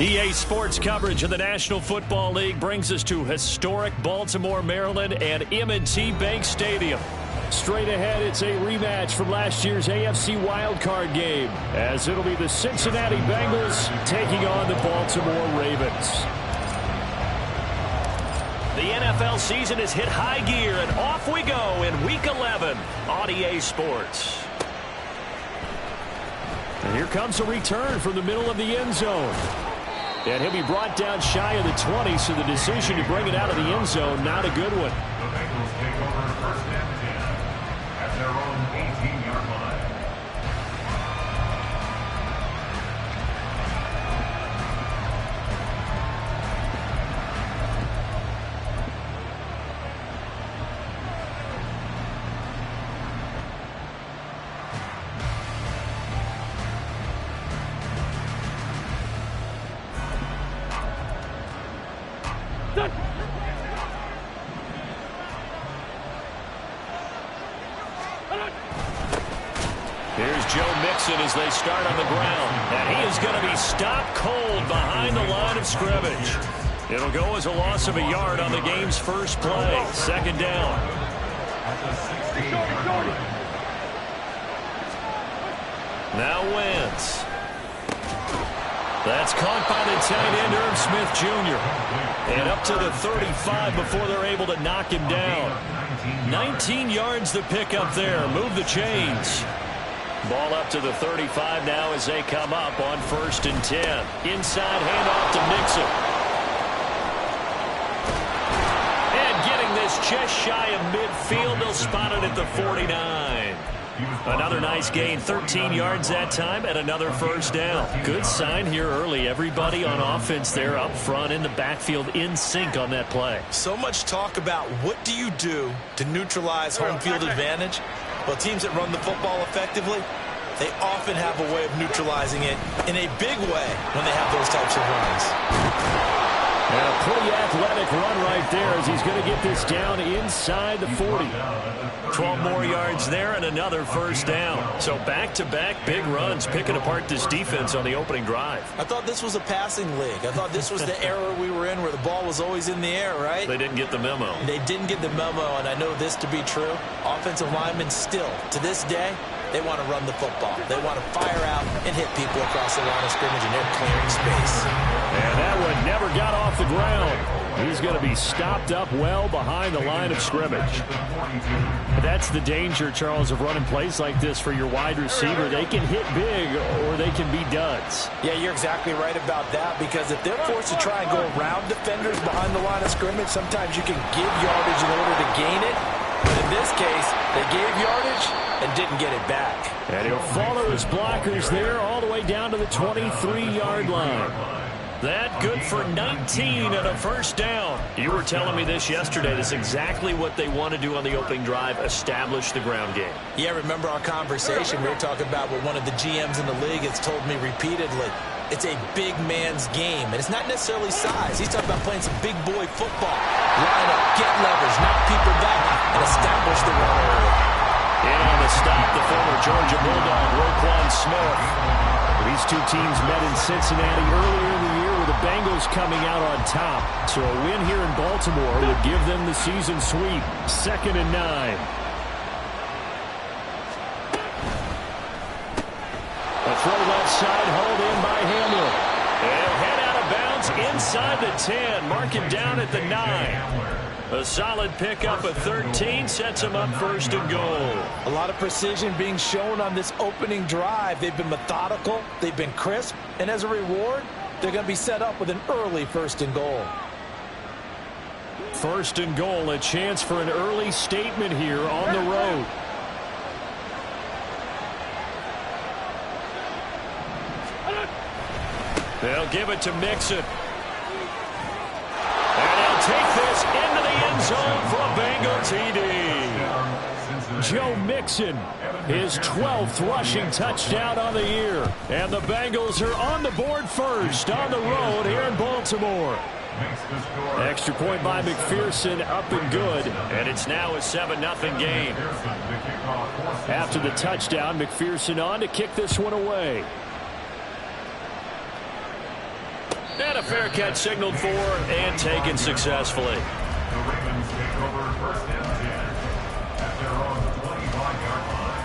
EA Sports coverage of the National Football League brings us to historic Baltimore, Maryland and M&T Bank Stadium. Straight ahead, it's a rematch from last year's AFC wildcard game, as it'll be the Cincinnati Bengals taking on the Baltimore Ravens. The NFL season has hit high gear, and off we go in Week 11 on EA Sports. And here comes a return from the middle of the end zone. And he'll be brought down shy of the 20, so the decision to bring it out of the end zone, not a good one. The Bengals take over first and 10 at their own 18-yard line. Here's Joe Mixon as they start on the ground. And he is going to be stopped cold behind the line of scrimmage. It'll go as a loss of a yard on the game's first play. Second down. Now Wentz. That's caught by the tight end, Irv Smith Jr. And up to the 35 before they're able to knock him down. 19 yards the pick up there. Move the chains. Ball up to the 35 now as they come up on first and 10. Inside handoff to Mixon. And getting this just shy of midfield, they'll spot it at the 49. Another nice gain, 13 yards that time, and another first down. Good sign here early. Everybody on offense there up front in the backfield in sync on that play. So much talk about what do you do to neutralize home field advantage. Well, teams that run the football effectively, they often have a way of neutralizing it in a big way when they have those types of runs. And a pretty athletic run right there as he's going to get this down inside the 40. 12 more yards there and another first down. So back-to-back big runs picking apart this defense on the opening drive. I thought this was a passing league. I thought this was the era we were in where the ball was always in the air, right? They didn't get the memo. They didn't get the memo, and I know this to be true. Offensive linemen still, to this day, they want to run the football. They want to fire out and hit people across the line of scrimmage, and they're clearing space. And that one never got off the ground. He's going to be stopped up well behind the line of scrimmage. That's the danger, Charles, of running plays like this for your wide receiver. They can hit big or they can be duds. Yeah, you're exactly right about that, because if they're forced to try and go around defenders behind the line of scrimmage, sometimes you can give yardage in order to gain it. But in this case, they gave yardage and didn't get it back. And he'll follow his blockers there all the way down to the 23-yard line. That good for 19 and a first down. You were telling me this yesterday. That's exactly what they want to do on the opening drive, establish the ground game. Yeah, remember our conversation? We were talking about what one of the GMs in the league has told me repeatedly. It's a big man's game, and it's not necessarily size. He's talking about playing some big boy football. Line up, get leverage, knock people back, and establish the run early. In on the stop, the former Georgia Bulldog, Roquan Smith. These two teams met in Cincinnati earlier in the year with the Bengals coming out on top. So a win here in Baltimore would give them the season sweep. 2nd and 9. A throw left side, hauled in by Hamlin. And head out of bounds inside the 10. Mark him down at the 9. A solid pickup of 13 sets him up first and goal. A lot of precision being shown on this opening drive. They've been methodical, they've been crisp, and as a reward, they're going to be set up with an early first and goal. First and goal, a chance for an early statement here on the road. They'll give it to Mixon. And he'll take this into the end zone for a Bengal TD. Joe Mixon, his 12th rushing touchdown on the year. And the Bengals are on the board first on the road here in Baltimore. Extra point by McPherson, up and good. And it's now a 7-0 game. After the touchdown, McPherson on to kick this one away. a fair catch signaled for and taken successfully. The Ravens take over first and 10 at their own 25-yard line.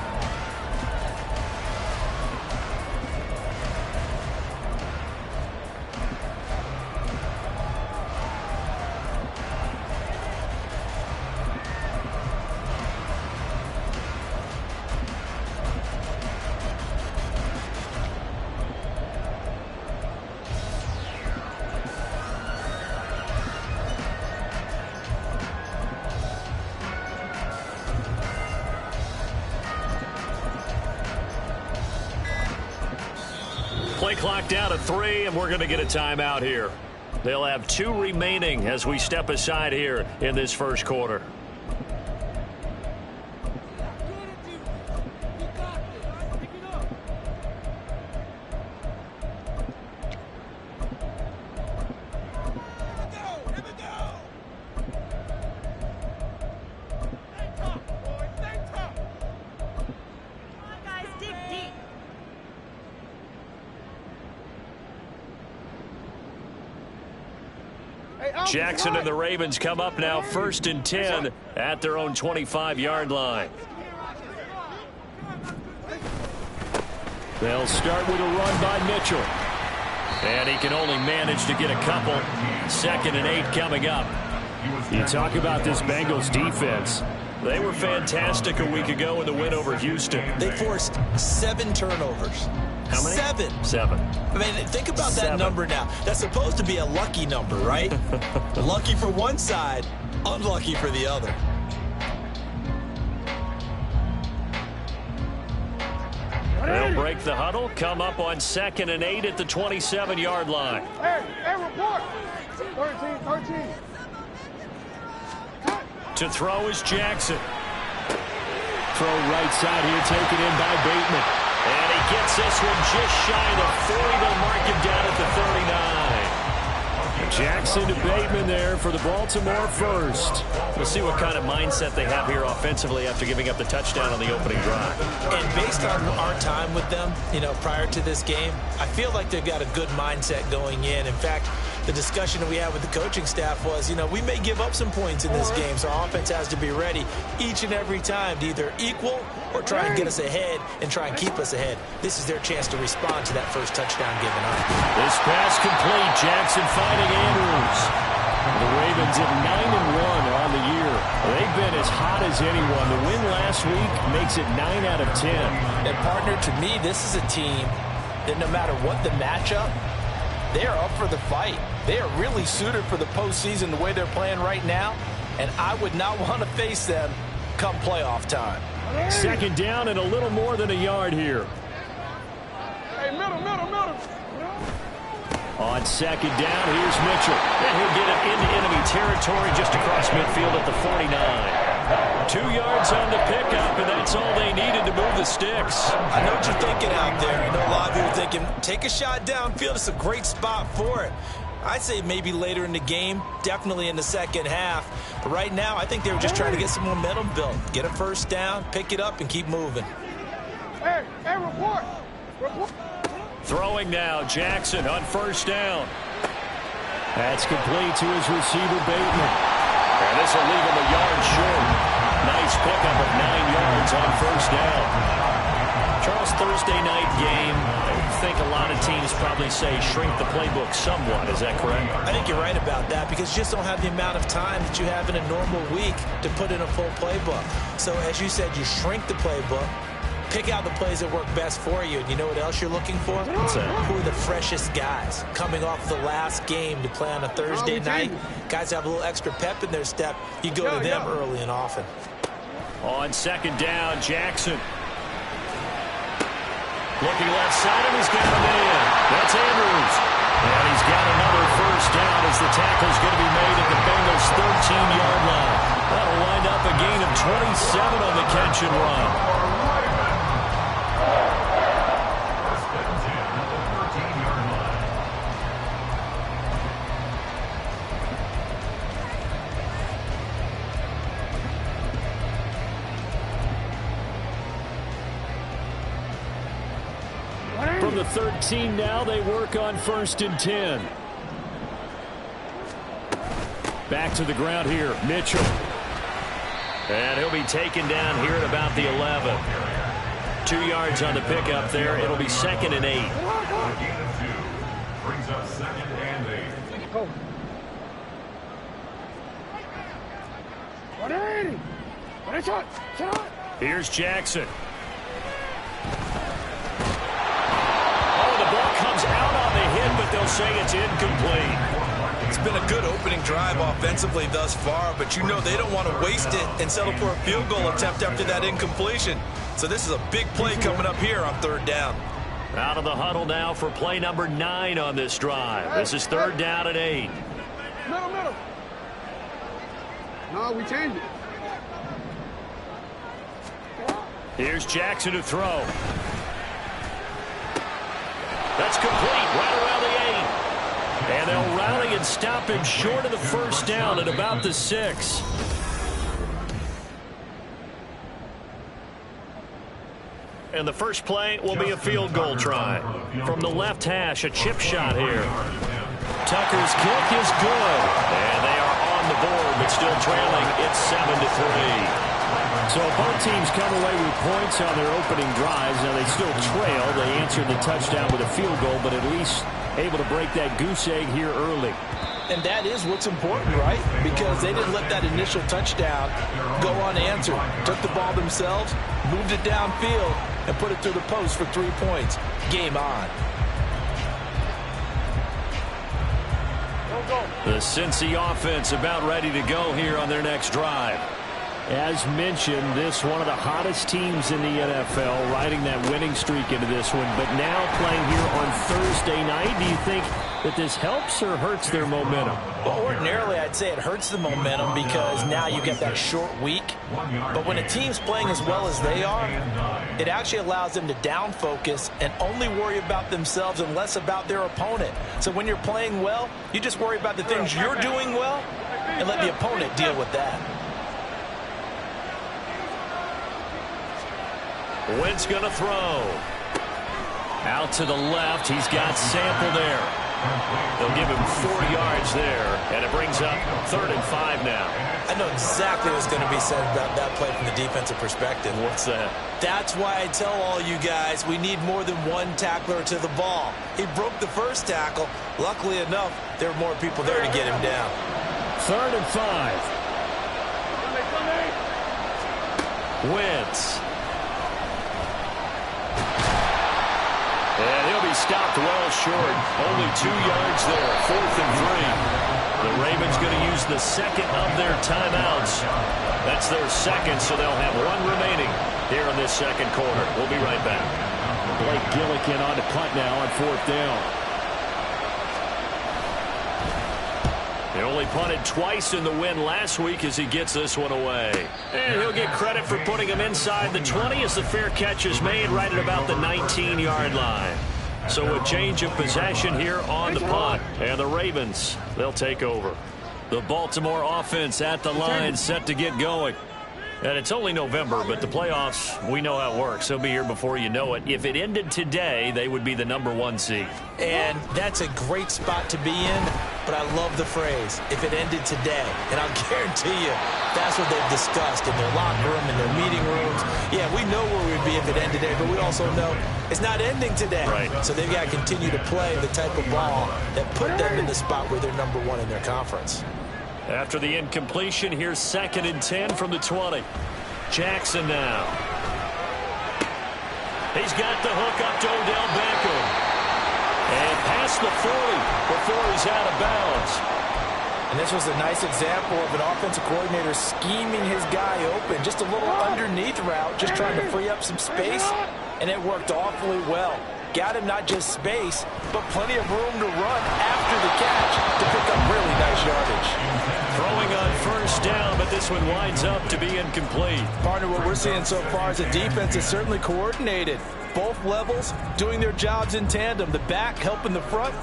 Play clock down to 3, and we're going to get a timeout here. They'll have 2 remaining as we step aside here in this first quarter. Jackson and the Ravens come up now first and 10 at their own 25-yard line. They'll start with a run by Mitchell. And he can only manage to get a couple. 2nd and 8 coming up. You talk about this Bengals defense. They were fantastic a week ago in the win over Houston. They forced 7 turnovers. How many? 7. I mean, think about 7. that number now. That's supposed to be a lucky number, right? Lucky for one side, unlucky for the other. They'll break the huddle, come up on 2nd and 8 at the 27-yard line. Hey, report. 13. To throw is Jackson. Throw right side here, taken in by Bateman. And he gets this one just shy of the 40. They'll mark him down at the 39. Jackson to Bateman there for the Baltimore first. We'll see what kind of mindset they have here offensively after giving up the touchdown on the opening drive. And based on our time with them, prior to this game, I feel like they've got a good mindset going in. In fact, the discussion that we had with the coaching staff was, we may give up some points in this game, so our offense has to be ready each and every time to either equal or try and get us ahead and try and keep us ahead. This is their chance to respond to that first touchdown given up. This pass complete. Jackson finding Andrews. The Ravens at 9-1 on the year. They've been as hot as anyone. The win last week makes it 9 out of 10. And partner, to me, this is a team that no matter what the matchup, they are up for the fight. They are really suited for the postseason the way they're playing right now, and I would not want to face them come playoff time. 2nd down and a little more than a yard here. Hey, middle. On 2nd down, here's Mitchell. And he'll get it into enemy territory just across midfield at the 49. 2 yards on the pickup, and that's all they needed to move the sticks. I know what you're thinking out there. I know a lot of you are thinking, take a shot downfield. It's a great spot for it. I'd say maybe later in the game, definitely in the second half. But right now, I think they were just trying to get some momentum built. Get a first down, pick it up, and keep moving. Hey, report. Throwing now, Jackson on 1st down. That's complete to his receiver, Bateman. And this will leave him a yard short. Nice pickup of 9 yards on 1st down. Charles, Thursday night game, I think a lot of teams probably say shrink the playbook somewhat. Is that correct? I think you're right about that because you just don't have the amount of time that you have in a normal week to put in a full playbook. So as you said, you shrink the playbook. Pick out the plays that work best for you. And you know what else you're looking for? What's that? Who are the freshest guys coming off the last game to play on a Thursday night? Guys have a little extra pep in their step. You go to them early and often. On 2nd down, Jackson. Looking left side, and he's got him in. That's Andrews. And he's got another first down as the tackle's going to be made at the Bengals' 13-yard line. That'll wind up a gain of 27 on the catch and run. From the 13 now, they work on 1st and 10. Back to the ground here. Mitchell. And he'll be taken down here at about the 11. 2 yards on the pickup there. It'll be 2nd and 8. Brings up 2nd and 8. Go. 180. Shot. Here's Jackson. Oh, the ball comes out on the hit, but they'll say it's incomplete. It's been a good opening drive offensively thus far, but you know they don't want to waste it and settle for a field goal attempt after that incompletion. So this is a big play coming up here on 3rd down. Out of the huddle now for play number 9 on this drive. This is 3rd down and 8. Middle. No, we changed it. Here's Jackson to throw. That's complete right around the 8. And they'll rally and stop him short of the 1st down at about the 6. And the first play will be a field goal try. From the left hash, a chip shot here. Tucker's kick is good. And they are on the board, but still trailing. It's 7-3. So both teams come away with points on their opening drives. Now they still trail. They answered the touchdown with a field goal, but at least able to break that goose egg here early. And that is what's important, right? Because they didn't let that initial touchdown go unanswered. Took the ball themselves, moved it downfield, and put it through the post for 3 points. Game on. The Cincy offense about ready to go here on their next drive. As mentioned, this one of the hottest teams in the NFL, riding that winning streak into this one, but now playing here on Thursday night. Do you think that this helps or hurts their momentum? Well, ordinarily, I'd say it hurts the momentum because now you get that short week. But when a team's playing as well as they are, it actually allows them to down focus and only worry about themselves and less about their opponent. So when you're playing well, you just worry about the things you're doing well and let the opponent deal with that. Wentz going to throw. Out to the left. He's got Sample there. They'll give him 4 yards there, and it brings up 3rd and 5 now. I know exactly what's going to be said about that play from the defensive perspective. What's that? That's why I tell all you guys we need more than one tackler to the ball. He broke the first tackle. Luckily enough, there were more people there to get him down. 3rd and 5. Wentz. And he'll be stopped well short. Only 2 yards there. 4th and 3. The Ravens going to use the 2nd of their timeouts. That's their 2nd, so they'll have 1 remaining here in this 2nd quarter. We'll be right back. Blake Gillikin on to punt now on 4th down. He only punted twice in the win last week as he gets this one away. And he'll get credit for putting him inside the 20 as the fair catch is made right at about the 19-yard line. So a change of possession here on the punt. And the Ravens, they'll take over. The Baltimore offense at the line, set to get going. And it's only November, but the playoffs, we know how it works. They'll be here before you know it. If it ended today, they would be the #1 seed. And that's a great spot to be in, but I love the phrase, if it ended today. And I'll guarantee you, that's what they've discussed in their locker room, in their meeting rooms. Yeah, we know where we'd be if it ended today, but we also know it's not ending today. Right. So they've got to continue to play the type of ball that put them in the spot where they're #1 in their conference. After the incompletion, here's 2nd and 10 from the 20. Jackson now. He's got the hook up to Odell Beckham. And past the 40 before he's out of bounds. And this was a nice example of an offensive coordinator scheming his guy open. Just a little underneath route, just trying to free up some space. And it worked awfully well. Got him not just space, but plenty of room to run after the catch to pick up really nice yardage. Throwing on 1st down, but this one winds up to be incomplete. Partner, what we're seeing so far is the defense is certainly coordinated. Both levels doing their jobs in tandem. The back helping the front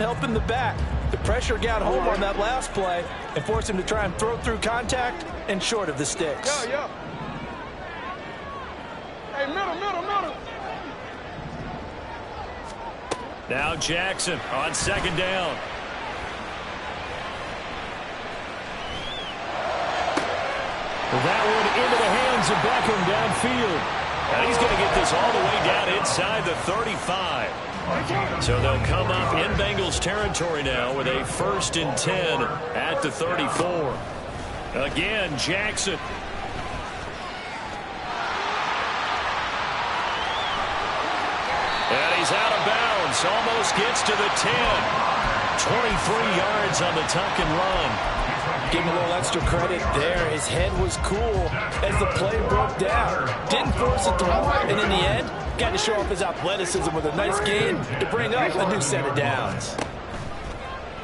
helping the back. The pressure got home on that last play and forced him to try and throw through contact and short of the sticks. Yeah. Hey, middle. Now Jackson on 2nd down. That one into the hands of Beckham downfield. And he's going to get this all the way down inside the 35. So they'll come up in Bengals territory now with a 1st and 10 at the 34. Again, Jackson. And he's out of bounds. Almost gets to the 10. 23 yards on the tuck and run. Give him a little extra credit there. His head was cool as the play broke down. Didn't force a throw, and in the end, got to show off his athleticism with a nice gain to bring up a new set of downs.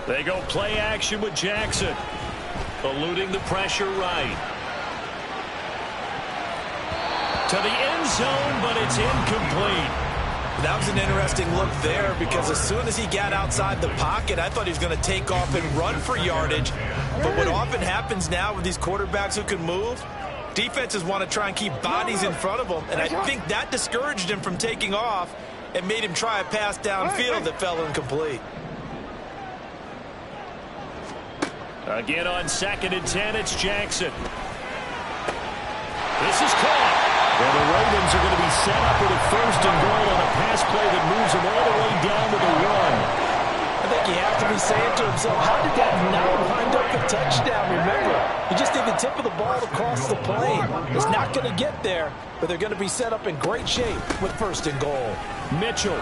They go play action with Jackson, eluding the pressure right. To the end zone, but it's incomplete. That was an interesting look there because as soon as he got outside the pocket, I thought he was going to take off and run for yardage. But what often happens now with these quarterbacks who can move, defenses want to try and keep bodies in front of them. And I think that discouraged him from taking off and made him try a pass downfield that fell incomplete. Again on 2nd and 10, it's Jackson. This is caught. Well, the Ravens are going to be set up with a 1st and goal on a pass play that moves them all the way down to the 1. I think he has to be saying to himself, how did that not wind up a touchdown? Remember, you just need the tip of the ball across the plane. It's not going to get there, but they're going to be set up in great shape with 1st and goal. Mitchell,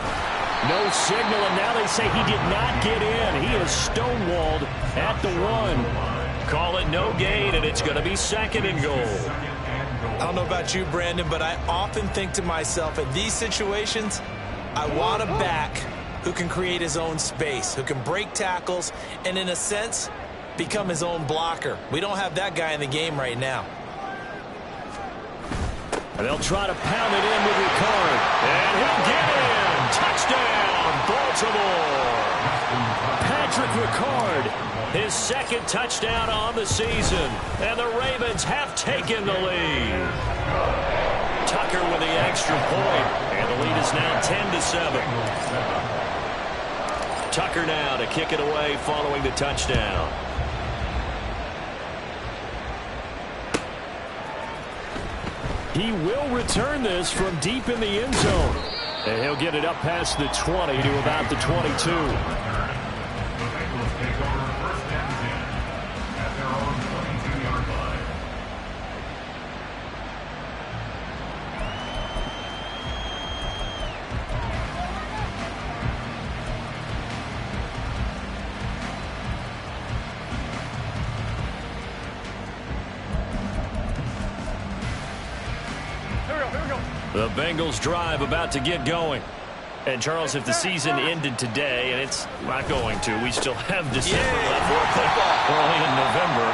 no signal, and now they say he did not get in. He is stonewalled at the 1. Call it no gain, and it's going to be 2nd and goal. I don't know about you, Brandon, but I often think to myself, in these situations, I want a back who can create his own space, who can break tackles, and in a sense, become his own blocker. We don't have that guy in the game right now. And they'll try to pound it in with Ricard. And he'll get in. Touchdown, Baltimore. Patrick Ricard. His 2nd touchdown on the season. And the Ravens have taken the lead. Tucker with the extra point. And the lead is now 10-7. Tucker now to kick it away following the touchdown. He will return this from deep in the end zone. And he'll get it up past the 20 to about the 22. The Bengals drive about to get going. And, Charles, if the season ended today, and it's not going to, we still have December left, early in November,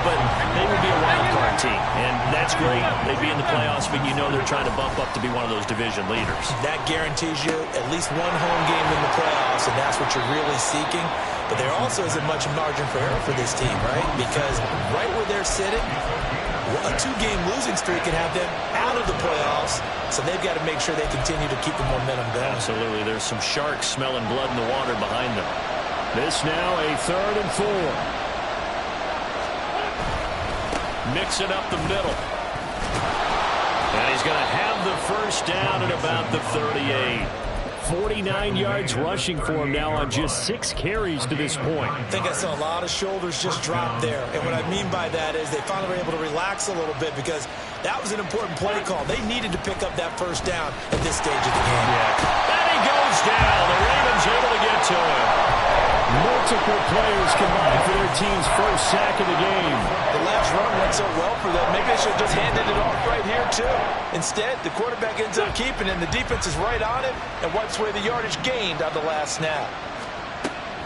but they would be a wild card team, and that's great. They'd be in the playoffs, but you know they're trying to bump up to be one of those division leaders. That guarantees you at least one home game in the playoffs, and that's what you're really seeking. But there also isn't much margin for error for this team, right? Because right where they're sitting, a 2-game losing streak can have them out of the playoffs, so they've got to make sure they continue to keep the momentum going. Absolutely. There's some sharks smelling blood in the water behind them. This now a 3rd and 4. Mixing up the middle. And he's going to have the 1st down at about the 38. 49 yards rushing for him now on just 6 carries to this point. I think I saw a lot of shoulders just drop there. And what I mean by that is they finally were able to relax a little bit because that was an important play call. They needed to pick up that 1st down at this stage of the game. Yeah. And he goes down. The Ravens able to get to him. Multiple players combined for their team's 1st sack of the game. The last run went so well for them. Maybe they should have just handed it off right here, too. Instead, the quarterback ends up keeping it, and the defense is right on it and wipes away the yardage gained on the last snap.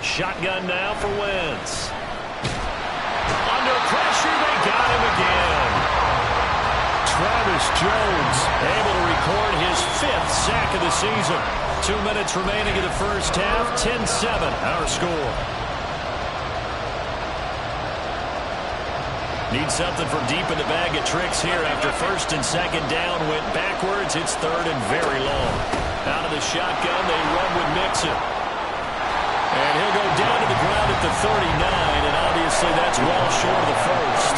Shotgun now for Wentz. Under pressure, they got him again. Travis Jones able to record his 5th sack of the season. 2 minutes remaining in the 1st half. 10-7 our score. Need something from deep in the bag of tricks here after 1st and 2nd down went backwards. It's 3rd and very long. Out of the shotgun, they run with Mixon. And he'll go down to the ground at the 39, and obviously that's well short of the 1st.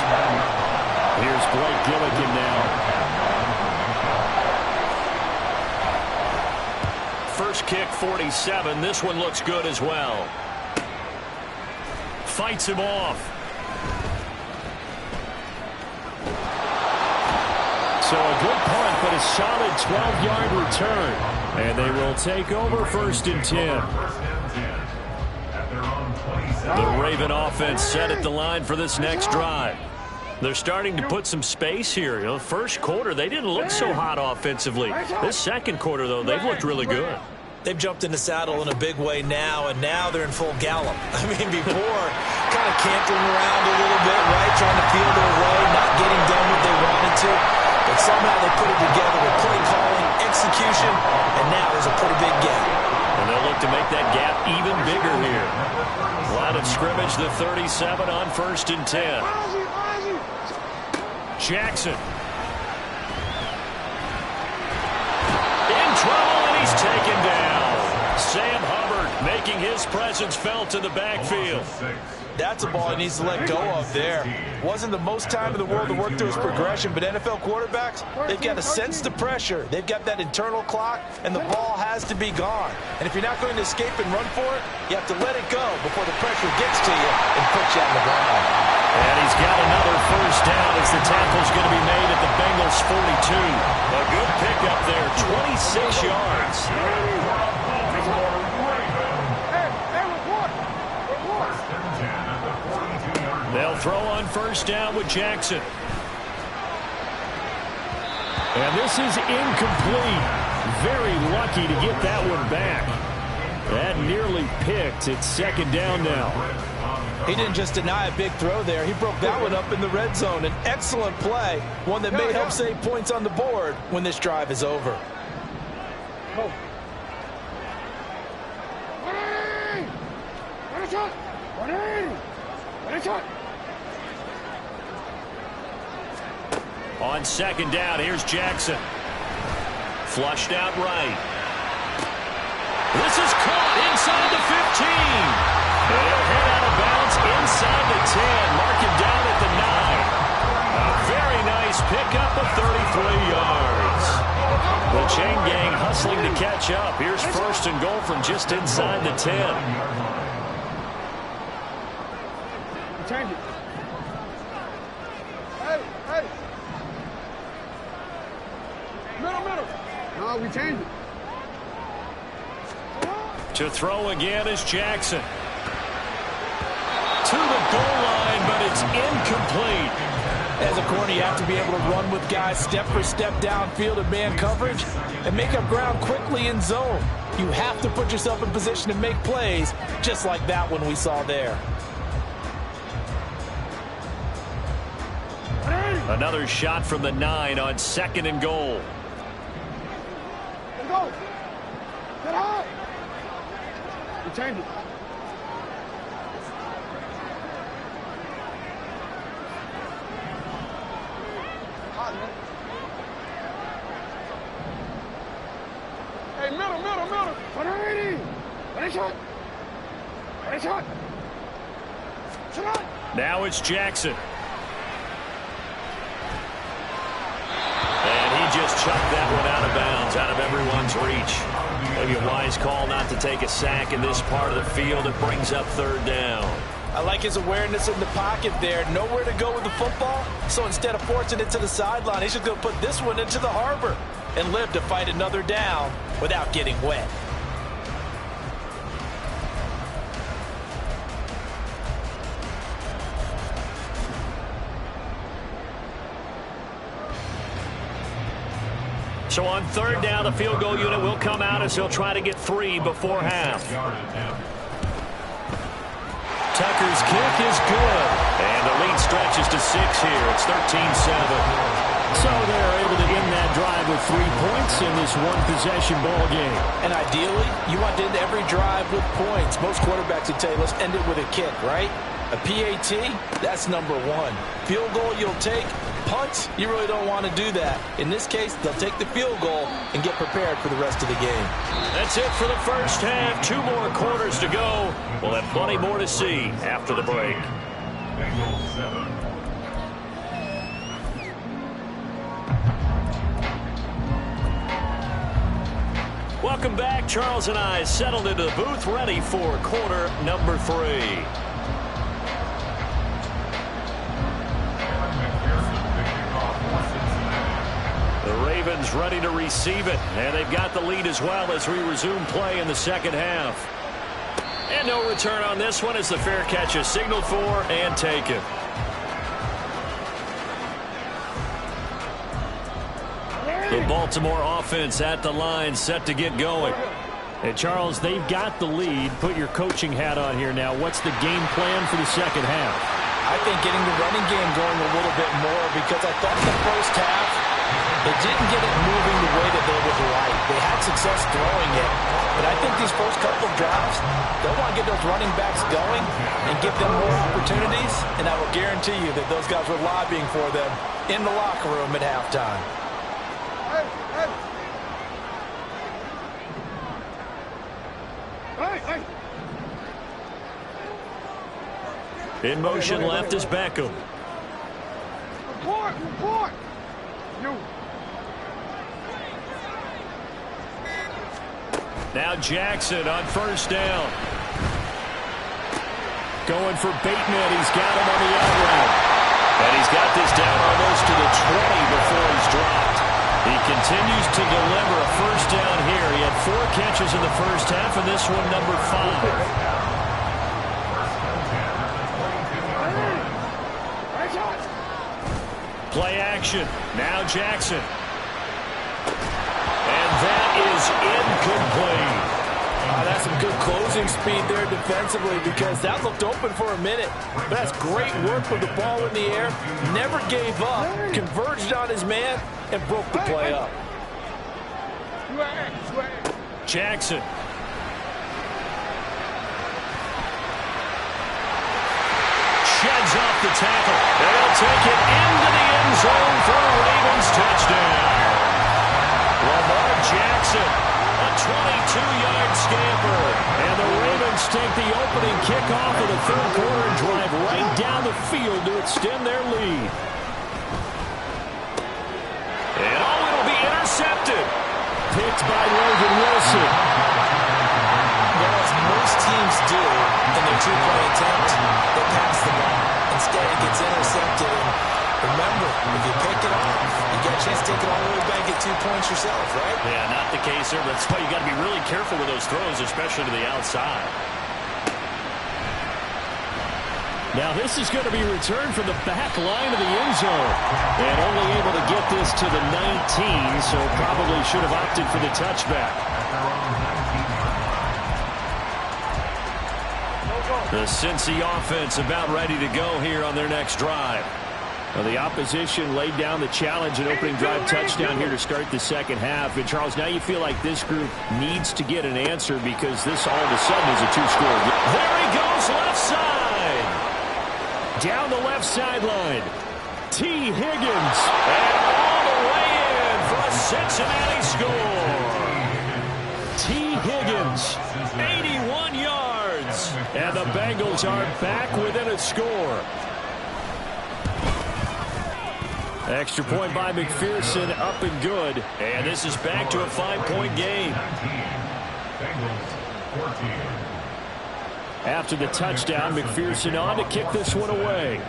Here's Blake Gillikin now. First kick, 47. This one looks good as well. Fights him off. So a good punt, but a solid 12-yard return. And they will take over 1st and 10. The Raven offense set at the line for this next drive. They're starting to put some space here. You know, first quarter, they didn't look so hot offensively. This second quarter, though, they've looked really good. They've jumped in the saddle in a big way now, and now they're in full gallop. I mean, before, kind of cantering around a little bit, right, trying to feel their way, not getting done what they wanted to. But somehow they put it together with play calling, execution, and now there's a pretty big gap. And they'll look to make that gap even bigger here. Line of scrimmage, the 37 on 1st and 10. Jackson. In trouble, and he's taken down. Sam Hubbard making his presence felt in the backfield. That's a ball he needs to let go of there. Wasn't the most time in the world to work through his progression, but NFL quarterbacks, they've got to sense the pressure. They've got that internal clock, and the ball has to be gone. And if you're not going to escape and run for it, you have to let it go before the pressure gets to you and puts you on the ground. And he's got another first down as the tackle's going to be made at the Bengals 42. A good pickup there, 26 yards. They'll throw on first down with Jackson. And this is incomplete. Very lucky to get that one back. That nearly picked. It's 2nd down now. He didn't just deny a big throw there. He broke that one up in the red zone. An excellent play, one that may help save points on the board when this drive is over. On 2nd down, here's Jackson. Flushed out right. This is caught inside the 15. And he'll head out of bounds inside the 10. Mark him down at the 9. A very nice pickup of 33 yards. The chain gang hustling to catch up. Here's 1st and goal from just inside the 10. Change it. Hey. Middle. No, we changed it. To throw again is Jackson. To the goal line, but it's incomplete. As a corner, you have to be able to run with guys step for step downfield in man coverage and make up ground quickly in zone. You have to put yourself in position to make plays, just like that one we saw there. Another shot from the 9 on 2nd and goal. Let's go. Get out. We change it. Hey, middle. 180. Ready shot. Now it's Jackson. And he just chucked that one out of bounds, out of everyone's reach. Maybe a wise call not to take a sack in this part of the field. It brings up 3rd down. I like his awareness in the pocket there. Nowhere to go with the football. So instead of forcing it to the sideline, he's just going to put this one into the harbor and live to fight another down without getting wet. So on 3rd down, the field goal unit will come out as he'll try to get 3 before half. Tucker's kick is good. And the lead stretches to 6 here. It's 13-7. So they're able to end that drive with 3 points in this one-possession ball game. And ideally, you want to end every drive with points. Most quarterbacks would tell you, let's end it with a kick, right? A PAT, that's number 1. Field goal you'll take. Punts, you really don't want to do that. In this case, they'll take the field goal and get prepared for the rest of the game. That's it for the first half. 2 more quarters to go. We'll have plenty more to see after the break. Bengals 7. Welcome back. Charles and I settled into the booth, ready for quarter number 3. The Ravens ready to receive it, and they've got the lead as well as we resume play in the second half. And no return on this one as the fair catch is signaled for and taken. The Baltimore offense at the line, set to get going. And Charles, they've got the lead. Put your coaching hat on here now. What's the game plan for the second half? I think getting the running game going a little bit more, because I thought in the first half they didn't get it moving the way that they would like. They had success throwing it, but I think these first couple of drives, they'll want to get those running backs going and give them more opportunities, and I will guarantee you that those guys were lobbying for them in the locker room at halftime. In motion left is Beckham. Report! You. Now Jackson on first down. Going for Bateman. He's got him on the out route. And he's got this down almost to the 20 before he's dropped. He continues to deliver a first down here. He had 4 catches in the first half, and this one number 5. Play action. Now Jackson. And that is incomplete. That's some good closing speed there defensively, because that looked open for a minute. But that's great work with the ball in the air. Never gave up. Converged on his man and broke the play up. Jackson. Sheds off the tackle. They'll take it into the end zone for a Ravens touchdown. Lamar Jackson, a 22-yard scamper. And the Ravens take the opening kickoff of the third quarter and drive right down the field to extend their lead. And it'll be intercepted. Picked by Logan Wilson. Well, as most teams do in their 2-play attempt, they pass the ball. Instead, it gets intercepted. And remember, if you pick it off, you get a chance to take it all the way back, get 2 points yourself, right? Yeah, not the case here. That's why you got to be really careful with those throws, especially to the outside. Now this is going to be returned from the back line of the end zone. And only able to get this to the 19, so probably should have opted for the touchback. The Cincy offense about ready to go here on their next drive. Well, the opposition laid down the challenge and opening drive touchdown here to start the second half. And Charles, now you feel like this group needs to get an answer, because this all of a sudden is a 2-score game. There he goes, left side. Down the left sideline. T. Higgins. And all the way in for a Cincinnati score. T. Higgins, 81 yards. And the Bengals are back within a score. Extra point by McPherson, up and good. And this is back to a 5-point game. After the touchdown, McPherson on to kick this one away.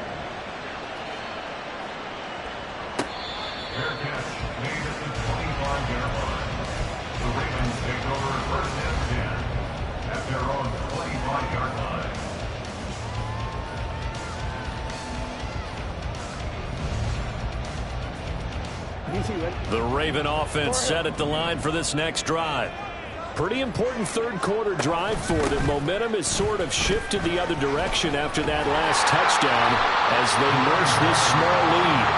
The Ravens take over first and 10 at their own 25-yard line. The Raven offense set at the line for this next drive. Pretty important third quarter drive for them. Momentum has sort of shifted the other direction after that last touchdown as they nurse this small lead.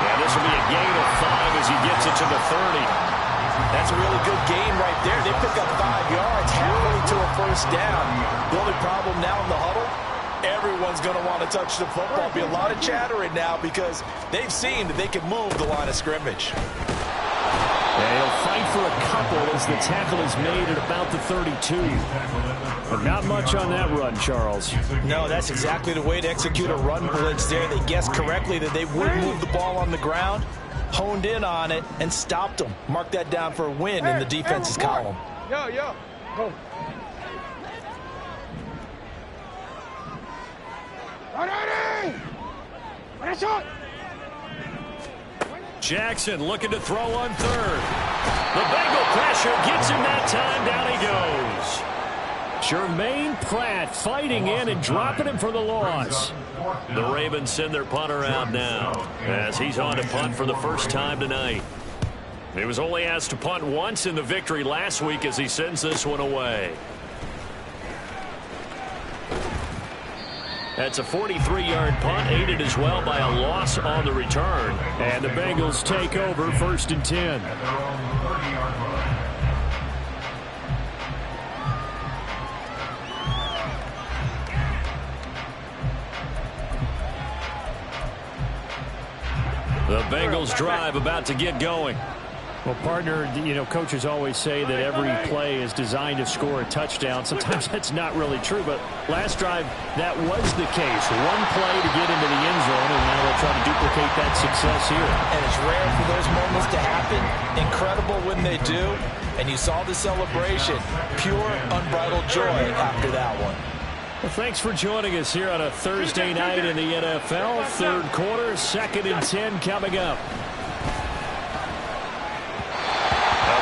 And this will be a gain of 5 as he gets it to the 30. That's a really good gain right there. They pick up 5 yards, halfway to a first down. The only problem now in the huddle, everyone's going to want to touch the football. Be a lot of chattering now because they've seen that they can move the line of scrimmage. And he'll fight for a couple as the tackle is made at about the 32. But not much on that run, Charles. No, that's exactly the way to execute a run blitz there. They guessed correctly that they would move the ball on the ground, honed in on it, and stopped them. Mark that down for a win in the defense's column. Yo. Go. Ready! Ready, shot! Jackson looking to throw on third. The Bengal pressure gets him that time. Down he goes. Jermaine Pratt fighting in and dropping him for the loss. The Ravens send their punter out now as he's on to punt for the first time tonight. He was only asked to punt once in the victory last week as he sends this one away. That's a 43-yard punt, aided as well by a loss on the return. And the Bengals take over 1st and 10. The Bengals drive about to get going. Well, partner, coaches always say that every play is designed to score a touchdown. Sometimes that's not really true, but last drive, that was the case. One play to get into the end zone, and now they'll try to duplicate that success here. And it's rare for those moments to happen. Incredible when they do. And you saw the celebration. Pure, unbridled joy after that one. Well, thanks for joining us here on a Thursday night in the NFL. Third quarter, 2nd and 10 coming up.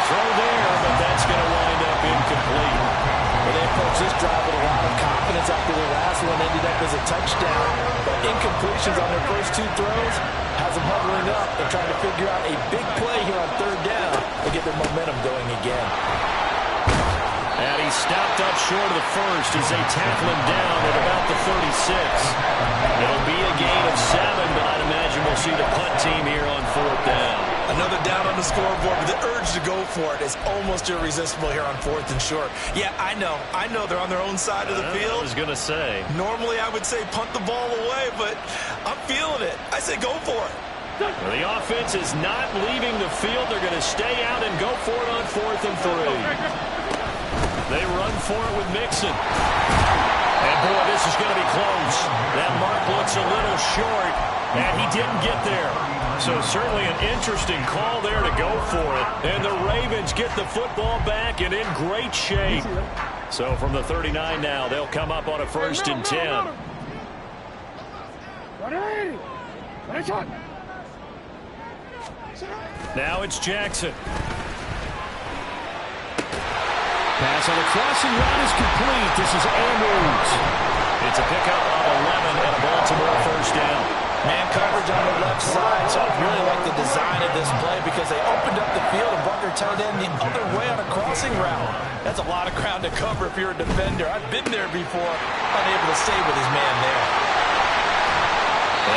Throw there, but that's going to wind up incomplete. Well, they approached this drive with a lot of confidence after the last one ended up as a touchdown. But incompletions on their first 2 throws has them huddling up and trying to figure out a big play here on 3rd down to get their momentum going again. And he stopped up short of the first as they tackle him down at about the 36. It'll be a gain of 7, but I'd imagine we'll see the punt team here on 4th down. Another down on the scoreboard, but the urge to go for it is almost irresistible here on 4th and short. Yeah, I know they're on their own side of the field. I was going to say. Normally I would say punt the ball away, but I'm feeling it. I say go for it. Well, the offense is not leaving the field. They're going to stay out and go for it on 4th and 3. They run for it with Mixon. And, boy, this is going to be close. That mark looks a little short, and he didn't get there. So certainly an interesting call there to go for it. And the Ravens get the football back and in great shape. So from the 39 now, they'll come up on a 1st and 10. Now it's Jackson. Pass on the crossing route is complete. This is Andrews. It's a pickup of 11 and a Baltimore 1st down. Man coverage on the left side, so I really like the design of this play because they opened up the field and brought their tight end the other way on a crossing route. That's a lot of ground to cover if you're a defender. I've been there before, unable to stay with his man there.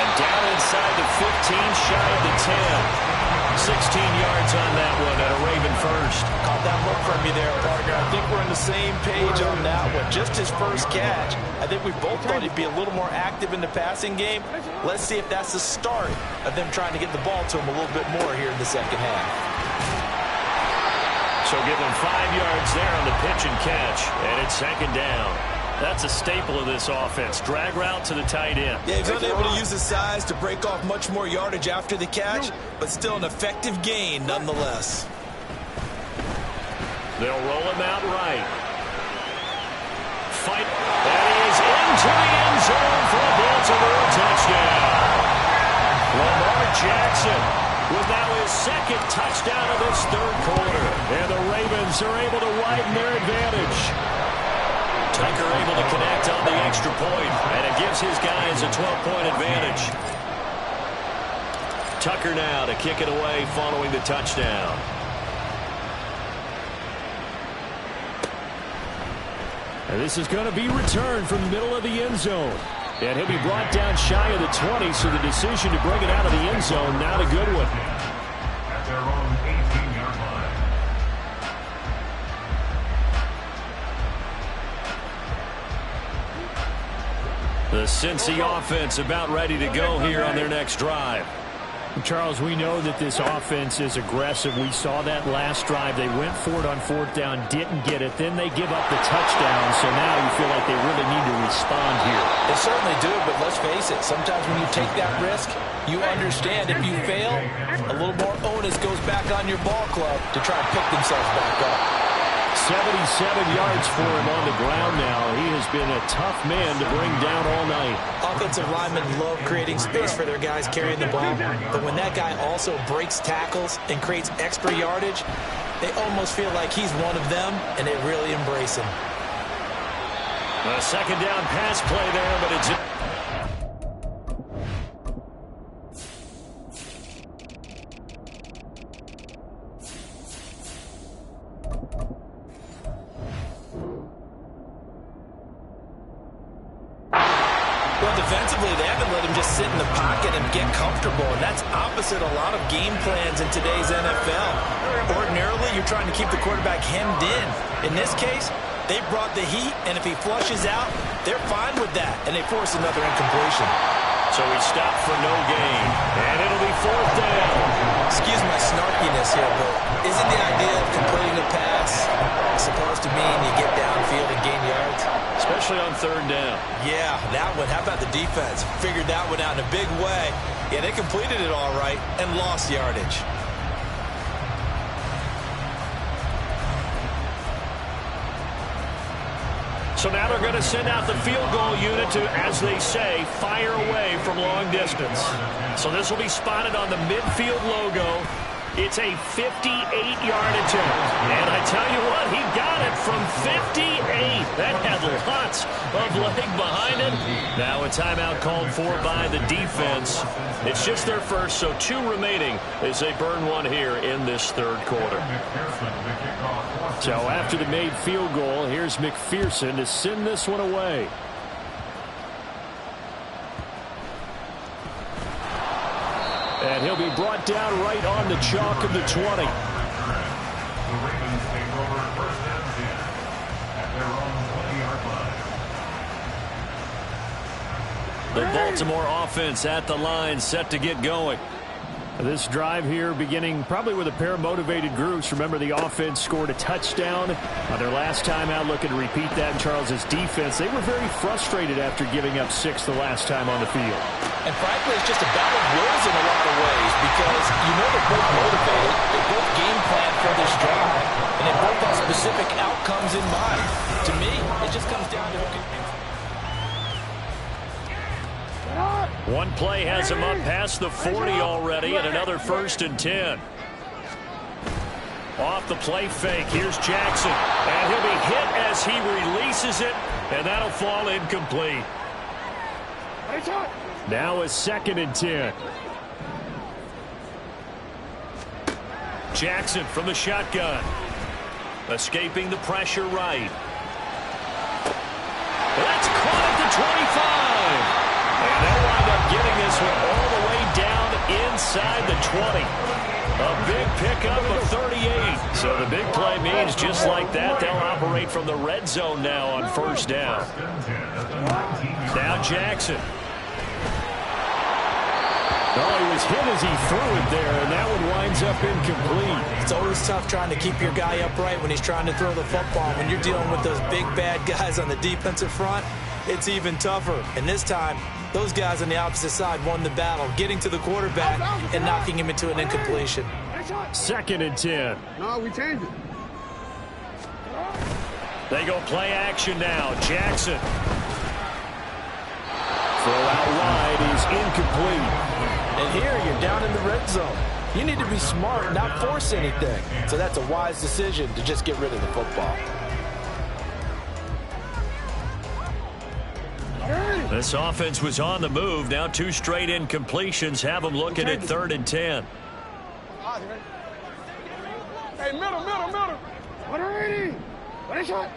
And down inside the 15, shy of the 10. 16 yards on that one at a Raven first. Caught that look from you there, partner. I think we're on the same page on that one. Just his first catch. I think we both thought he'd be a little more active in the passing game. Let's see if that's the start of them trying to get the ball to him a little bit more here in the second half. So give them 5 yards there on the pitch and catch, and it's 2nd down. That's a staple of this offense. Drag route to the tight end. Yeah, he's unable to use his size to break off much more yardage after the catch, but still an effective gain nonetheless. They'll roll him out right. Fight. And he is into the end zone for a Baltimore touchdown. Lamar Jackson with now his 2nd touchdown of this 3rd quarter. And the Ravens are able to widen their advantage. Tucker able to connect on the extra point, and it gives his guys a 12-point advantage. Tucker now to kick it away following the touchdown. And this is going to be returned from the middle of the end zone. And he'll be brought down shy of the 20, so the decision to bring it out of the end zone, not a good one. At their own 18-yard line. The Cincy offense about ready to go here on their next drive. Charles, we know that this offense is aggressive. We saw that last drive. They went for it on 4th down, didn't get it. Then they give up the touchdown, so now you feel like they really need to respond here. They certainly do, but let's face it. Sometimes when you take that risk, you understand if you fail, a little more onus goes back on your ball club to try and pick themselves back up. 77 yards for him on the ground now. He has been a tough man to bring down all night. Offensive linemen love creating space for their guys carrying the ball. But when that guy also breaks tackles and creates extra yardage, they almost feel like he's one of them, and they really embrace him. A second down pass play there, but it's... Well, defensively, they haven't let him just sit in the pocket and get comfortable, and that's opposite a lot of game plans in today's NFL. Ordinarily, you're trying to keep the quarterback hemmed in. In this case, they brought the heat, and if he flushes out, they're fine with that, and they force another incompletion. So he stopped for no gain, and it'll be fourth down. Excuse my snarkiness here, but isn't the idea of completing a pass supposed to mean you get downfield and gain yards? Especially on third down. Yeah, that one. How about the defense? Figured that one out in a big way. Yeah, they completed it all right and lost yardage. So now they're going to send out the field goal unit to, as they say, fire away from long distance. So this will be spotted on the midfield logo. It's a 58-yard attempt. And I tell you what, he got it from 58. That had lots of leg behind it. Now a timeout called for by the defense. It's just their first, so 2 remaining as they burn one here in this third quarter. So after the made field goal, here's McPherson to send this one away. And he'll be brought down right on the chalk of the 20. The Ravens take over first and 10 at their own 20-yard line. The Baltimore offense at the line, set to get going. This drive here beginning probably with a pair of motivated groups. Remember, the offense scored a touchdown on their last time out, looking to repeat that in Charles's defense. They were very frustrated after giving up 6 the last time on the field. And frankly, it's just a battle of wills in a lot of ways because you know they're both motivated, they both game plan for this drive, and they both have specific outcomes in mind. To me, it just comes down to who can... One play has him up past the 40 already, and another first and 10. Off the play fake, here's Jackson, and he'll be hit as he releases it, and that'll fall incomplete. Now a second and 10. Jackson from the shotgun, escaping the pressure right. That's caught at the 25. And they'll wind up getting this one all the way down inside the 20. A big pickup of 38. So the big play means just like that, they'll operate from the red zone now on first down. Now Jackson. Well, he was hit as he threw it there, and that one winds up incomplete. It's always tough trying to keep your guy upright when he's trying to throw the football. When you're dealing with those big, bad guys on the defensive front, it's even tougher. And this time, those guys on the opposite side won the battle, getting to the quarterback and knocking him into an incompletion. Second and 10. No, we changed it. They go play action now. Jackson. Throw out wide is incomplete. And here you're down in the red zone. You need to be smart, not force anything. So that's a wise decision to just get rid of the football. This offense was on the move. Now 2 straight incompletions have them looking at third and 10. Hey, middle. 180. What a shot.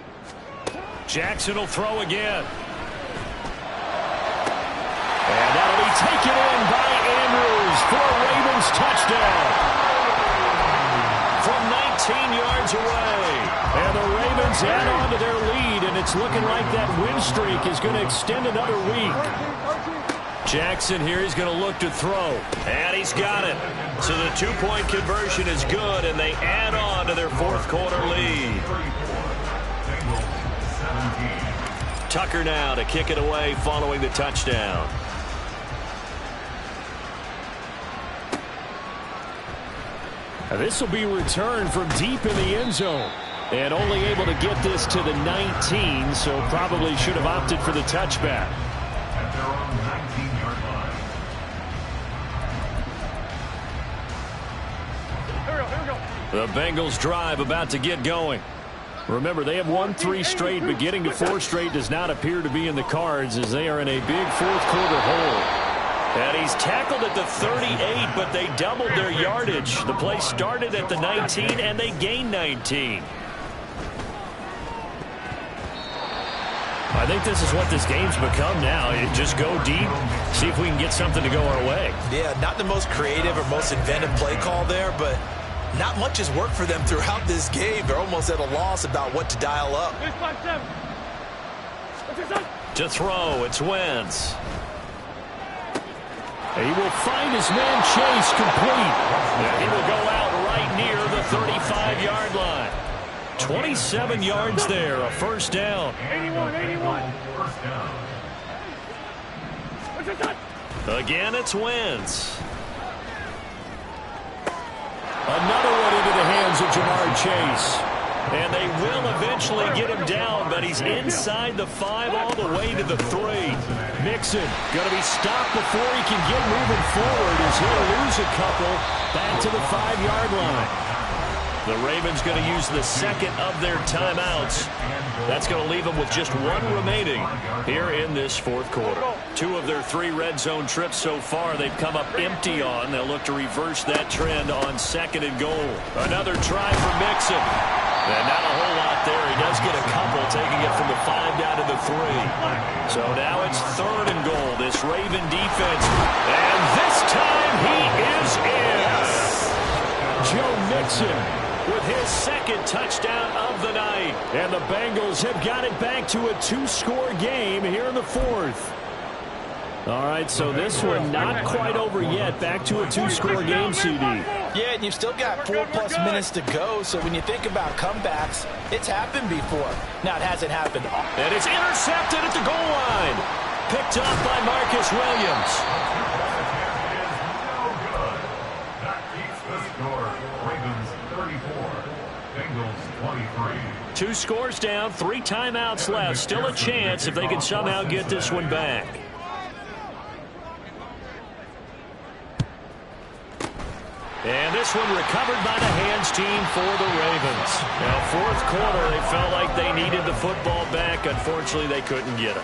Jackson will throw again. And that'll be taken in by Andrews for a Ravens touchdown. From 19 yards away. And the Ravens add on to their lead, and it's looking like that win streak is going to extend another week. Jackson here, he's going to look to throw. And he's got it. So the 2-point conversion is good, and they add on to their fourth quarter lead. Tucker now to kick it away following the touchdown. This will be returned from deep in the end zone. And only able to get this to the 19, so probably should have opted for the touchback. At their own 19-yard line. The Bengals drive about to get going. Remember, they have won 3 straight, but getting to 4 straight does not appear to be in the cards as they are in a big fourth-quarter hole. And he's tackled at the 38, but they doubled their yardage. The play started at the 19, and they gained 19. I think this is what this game's become now. You just go deep, see if we can get something to go our way. Yeah, not the most creative or most inventive play call there, but not much has worked for them throughout this game. They're almost at a loss about what to dial up. To throw, it's Wentz. He will find his man Chase complete. And he will go out right near the 35-yard line. 27 yards there, a first down. 81. First down. Again, it's Wentz. Another one into the hands of Jamar Chase. And they will eventually get him down, but he's inside the 5 all the way to the 3. Mixon going to be stopped before he can get moving forward as he'll lose a couple back to the 5-yard line. The Ravens going to use the second of their timeouts. That's going to leave them with just 1 remaining here in this fourth quarter. 2 of their 3 red zone trips so far they've come up empty on. They'll look to reverse that trend on 2nd and goal. Another try for Mixon. And not a whole lot there. He does get a couple, taking it from the 5 down to the 3. So now it's 3rd and goal. This Raven defense. And this time he is in. Joe Mixon with his 2nd touchdown of the night. And the Bengals have got it back to a 2-score game here in the 4th. All right, so this one not quite over yet. Back to a 2-score game, CD. Yeah, and you've still got 4+ minutes to go, so when you think about comebacks, it's happened before. Now, it hasn't happened. And it's intercepted at the goal line. Picked up by Marcus Williams. No good. That keeps the score. Ravens 34. Bengals 23. 2 scores down, 3 timeouts left. Still a chance if they can somehow get this one back. And this one recovered by the hands team for the Ravens. Now, fourth quarter, they felt like they needed the football back. Unfortunately, they couldn't get it.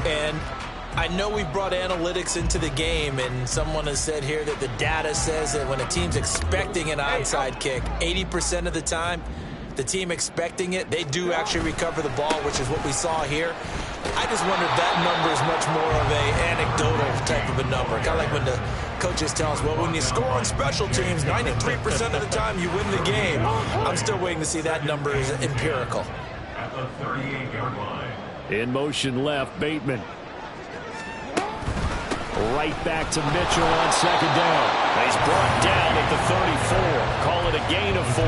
And I know we brought analytics into the game, and someone has said here that the data says that when a team's expecting an onside kick, 80% of the time, the team expecting it, they do actually recover the ball, which is what we saw here. I just wonder if that number is much more of a anecdotal type of a number. Kind of like when the coaches tell us, well, when you score on special teams, 93% of the time you win the game. I'm still waiting to see that number is empirical. At the 38-yard line. In motion left, Bateman. Right back to Mitchell on 2nd down. He's brought down at the 34. Call it a gain of 4.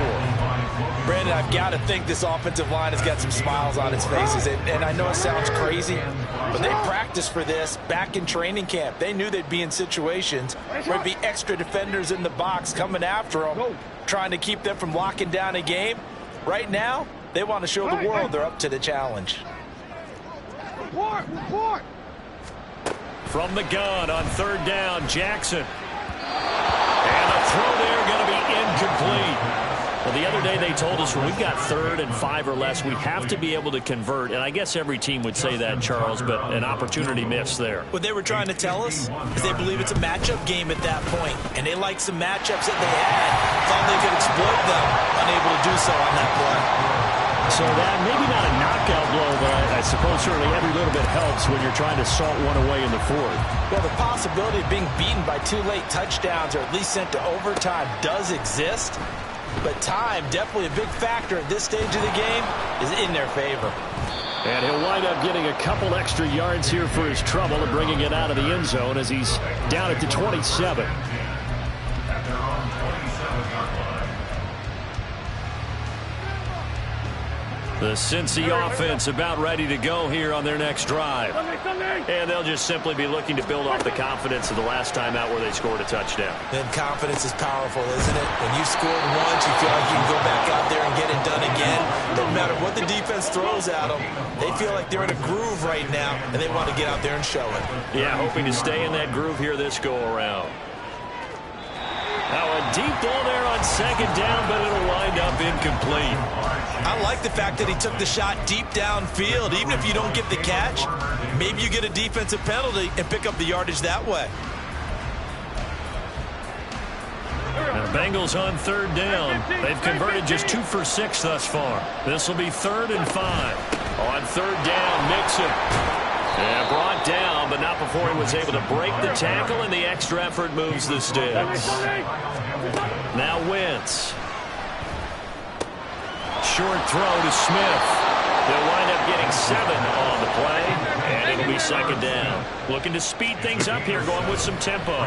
Brandon, I've got to think this offensive line has got some smiles on its faces. And I know it sounds crazy, but they practiced for this back in training camp. They knew they'd be in situations where there'd be extra defenders in the box coming after them, trying to keep them from locking down a game. Right now, they want to show the world they're up to the challenge. Report! From the gun on 3rd down, Jackson. And the throw there going to be incomplete. Well, the other day they told us when we've got 3rd and 5 or less, we have to be able to convert. And I guess every team would say that, Charles, but an opportunity missed there. What they were trying to tell us is they believe it's a matchup game at that point, and they like some matchups that they had, thought they could exploit them, unable to do so on that play. So that maybe not a knockout blow, but I suppose certainly every little bit helps when you're trying to salt one away in the 4th. Well, the possibility of being beaten by 2 late touchdowns or at least sent to overtime does exist. But time, definitely a big factor at this stage of the game, is in their favor. And he'll wind up getting a couple extra yards here for his trouble and bringing it out of the end zone as he's down at the 27. At their own 27-yard line. The Cincy offense about ready to go here on their next drive. And they'll just simply be looking to build off the confidence of the last time out where they scored a touchdown. Then confidence is powerful, isn't it? When you scored once, you feel like you can go back out there and get it done again. No matter what the defense throws at them, they feel like they're in a groove right now, and they want to get out there and show it. Yeah, hoping to stay in that groove here this go-around. Now a deep ball there on second down, but it'll wind up incomplete. I like the fact that he took the shot deep downfield. Even if you don't get the catch, maybe you get a defensive penalty and pick up the yardage that way. The Bengals on third down. They've converted just 2 for 6 thus far. This will be 3rd and 5. On third down, Mixon. And brought down, but not before he was able to break the tackle, and the extra effort moves the sticks. Now Wentz. Short throw to Smith. They'll wind up getting 7 on the play, and it'll be second down. Looking to speed things up here, going with some tempo.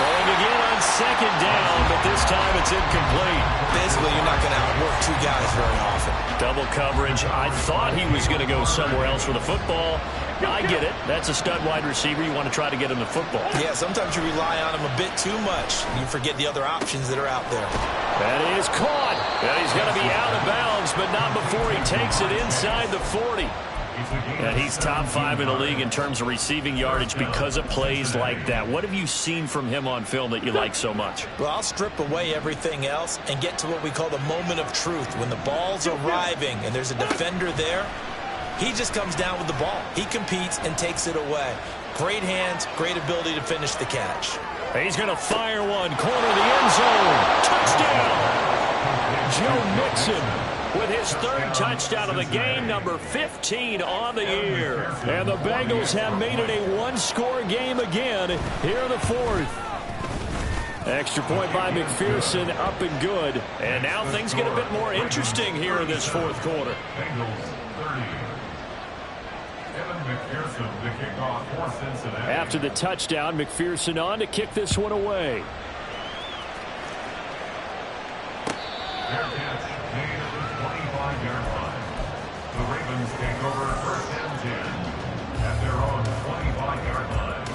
Throwing again on second down, but this time it's incomplete. Basically, you're not going to outwork 2 guys very often. Double coverage. I thought he was going to go somewhere else with the football. I get it. That's a stud wide receiver. You want to try to get him the football. Yeah, sometimes you rely on him a bit too much. You forget the other options that are out there. That is caught. And he's going to be out of bounds, but not before he takes it inside the 40. And he's top 5 in the league in terms of receiving yardage because of plays like that. What have you seen from him on film that you like so much? Well, I'll strip away everything else and get to what we call the moment of truth. When the ball's arriving and there's a defender there, he just comes down with the ball. He competes and takes it away. Great hands, great ability to finish the catch. He's going to fire one, corner of the end zone. Touchdown! Joe Mixon with his 3rd touchdown of the game, number 15 on the year. And the Bengals have made it a 1-score game again here in the 4th. Extra point by McPherson, up and good. And now things get a bit more interesting here in this 4th quarter. After the touchdown, McPherson on to kick this one away. Their catch made at the 25-yard line. The Ravens take over 1st and 10 at their own 25-yard line.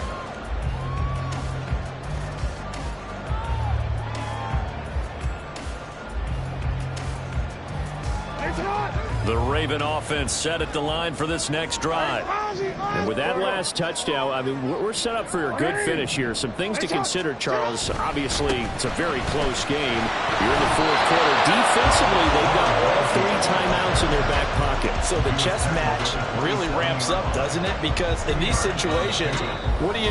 The Raven offense set at the line for this next drive. And with that last touchdown, I mean, we're set up for a good finish here. Some things to consider, Charles. Obviously, it's a very close game. You're in the 4th quarter. Defensively, they've got all 3 timeouts in their back pocket. So the chess match really ramps up, doesn't it? Because in these situations, what do?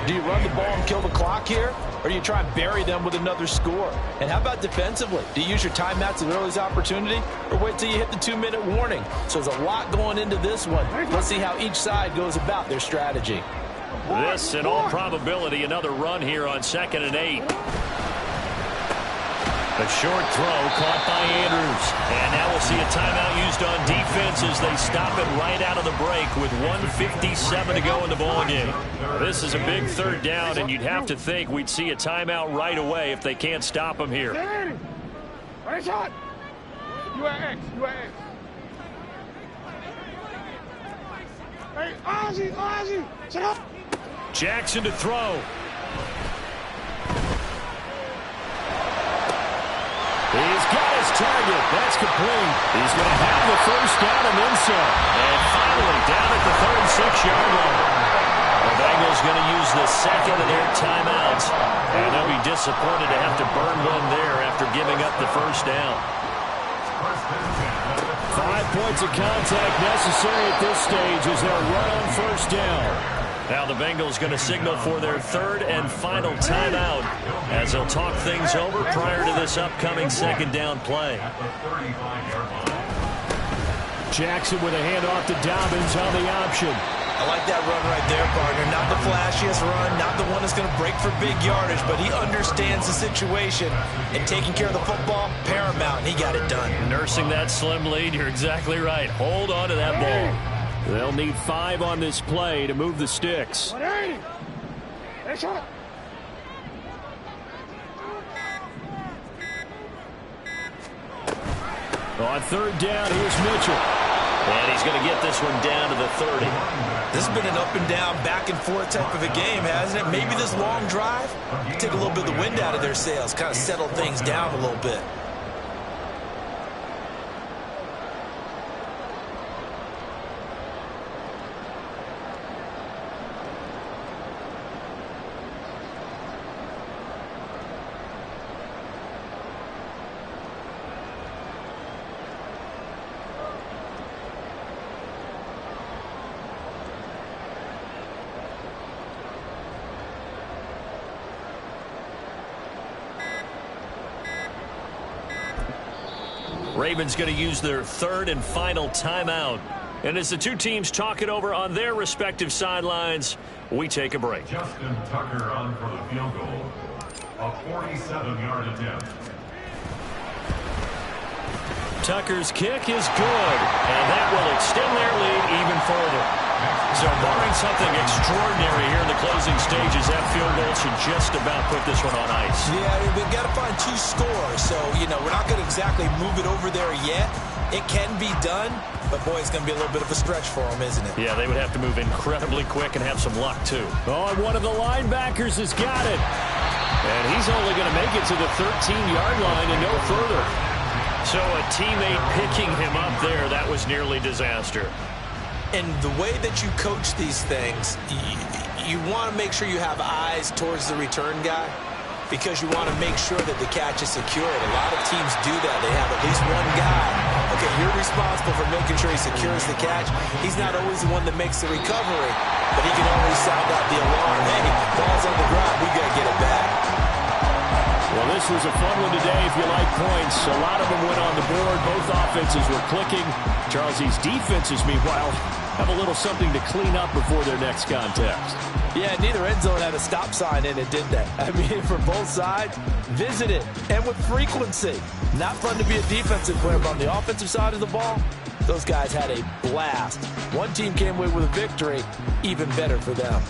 Do you run the ball and kill the clock here? Or do you try and bury them with another score? And how about defensively? Do you use your timeouts at earliest opportunity? Or wait till you hit the 2-minute warning? So there's a lot going into this one. Let's see how each side goes about their strategy. This, in all probability, another run here on 2nd and 8. A short throw caught by Andrews. And now we'll see a timeout used on defense as they stop it right out of the break with 1:57 to go in the ballgame. This is a big 3rd down, and you'd have to think we'd see a timeout right away if they can't stop him here. Right shot. You are X. Hey, Ozzie, shut up. Jackson to throw. He's got his target. That's complete. He's going to have the 1st down and then some. And finally down at the 3rd and 6-yard line. The Bengals going to use the 2nd of their timeouts. And they'll be disappointed to have to burn one there after giving up the 1st down. 5 points of contact necessary at this stage as they'll run on 1st down. Now the Bengals going to signal for their 3rd and final timeout as they'll talk things over prior to this upcoming 2nd down play. Jackson with a handoff to Dobbins on the option. I like that run right there, partner. Not the flashiest run, not the one that's going to break for big yardage, but he understands the situation, and taking care of the football, paramount, and he got it done. Nursing that slim lead, you're exactly right. Hold on to that ball. They'll need 5 on this play to move the sticks. Hey, shot. On third down, here's Mitchell. And he's going to get this one down to the 30. This has been an up and down, back and forth type of a game, hasn't it? Maybe this long drive, take a little bit of the wind out of their sails, kind of settle things down a little bit. Ravens going to use their third and final timeout. And as the two teams talk it over on their respective sidelines, we take a break. Justin Tucker on for the field goal. A 47-yard attempt. Tucker's kick is good, and that will extend their lead even further. So barring something extraordinary here in the closing stages, that field goal should just about put this one on ice. Yeah, we've got to find 2 scores. So, you know, we're not going to exactly move it over there yet. It can be done, but, boy, it's going to be a little bit of a stretch for them, isn't it? Yeah, they would have to move incredibly quick and have some luck, too. Oh, and one of the linebackers has got it. And he's only going to make it to the 13-yard line and no further. So a teammate picking him up there, that was nearly disaster. And the way that you coach these things, you want to make sure you have eyes towards the return guy because you want to make sure that the catch is secured. A lot of teams do that. They have at least one guy. Okay, you're responsible for making sure he secures the catch. He's not always the one that makes the recovery, but he can always sound out the alarm. Hey, ball's on the ground. We got to get it back. Well, this was a fun one today if you like points. A lot of them went on the board. Both offenses were clicking. Charles, these defenses, meanwhile, have a little something to clean up before their next contest. Yeah, neither end zone had a stop sign in it, did they? I mean, for both sides, visit it, and with frequency. Not fun to be a defensive player, but on the offensive side of the ball, those guys had a blast. One team came away with a victory, even better for them.